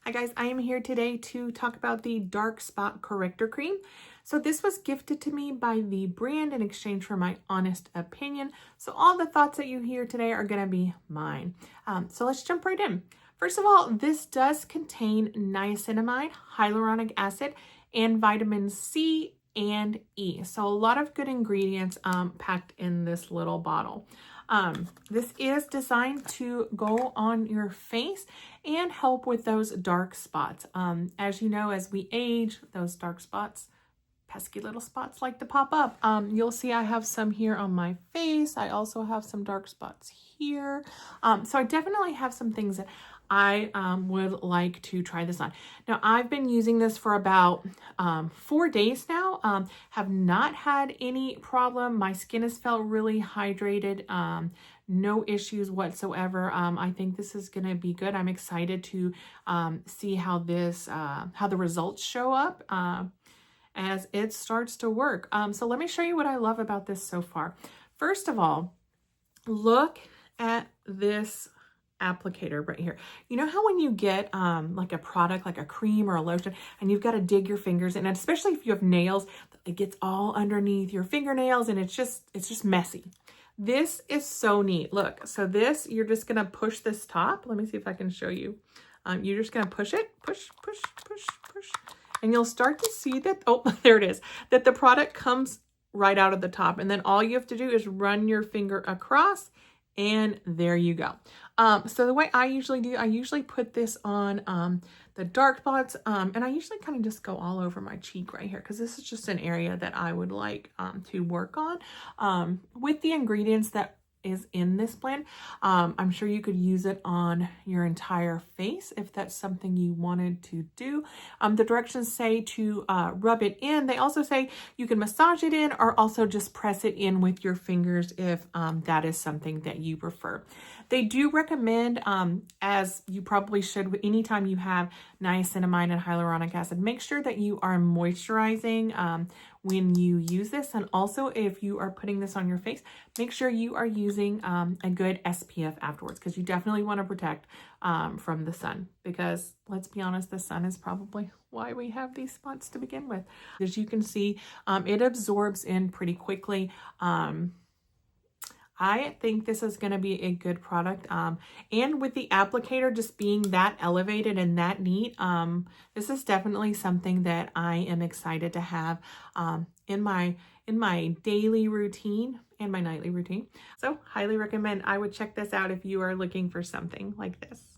Hi guys, I am here today to talk about the Dark Spot Corrector Cream. So this was gifted to me by the brand in exchange for my honest opinion. So all the thoughts that you hear today are going to be mine. So let's jump right in. First of all, this does contain niacinamide, hyaluronic acid, and vitamin C and E. So a lot of good ingredients packed in this little bottle. This is designed to go on your face and help with those dark spots. As you know, as we age, those dark spots, pesky little spots like to pop up. You'll see I have some here on my face. I also have some dark spots here. So I definitely have some things that I would like to try this on. Now, I've been using this for about 4 days now. Have not had any problem. My skin has felt really hydrated. No issues whatsoever. I think this is going to be good. I'm excited to see how the results show up as it starts to work. So let me show you what I love about this so far. First of all, look at this applicator right here. You know how when you get like a product like a cream or a lotion and you've got to dig your fingers in, and especially if you have nails, it gets all underneath your fingernails and it's just messy. This is so neat. Look, so this, you're just gonna push this top. Let me see if I can show you. You're just gonna push it, push, and you'll start to see that, oh, there it is, that the product comes right out of the top. And then all you have to do is run your finger across and there you go. So the way I usually do, I usually put this on the dark spots, and I usually kind of just go all over my cheek right here because this is just an area that I would like to work on with the ingredients that is in this blend. I'm sure you could use it on your entire face if that's something you wanted to do. The directions say to rub it in. They also say you can massage it in or also just press it in with your fingers if that is something that you prefer. They do recommend, as you probably should anytime you have niacinamide and hyaluronic acid, make sure that you are moisturizing when you use this. And also if you are putting this on your face, make sure you are using a good SPF afterwards, because you definitely want to protect from the sun, because let's be honest, the sun is probably why we have these spots to begin with. As you can see, it absorbs in pretty quickly. I think this is going to be a good product. And with the applicator just being that elevated and that neat, this is definitely something that I am excited to have in my daily routine and my nightly routine. So highly recommend. I would check this out if you are looking for something like this.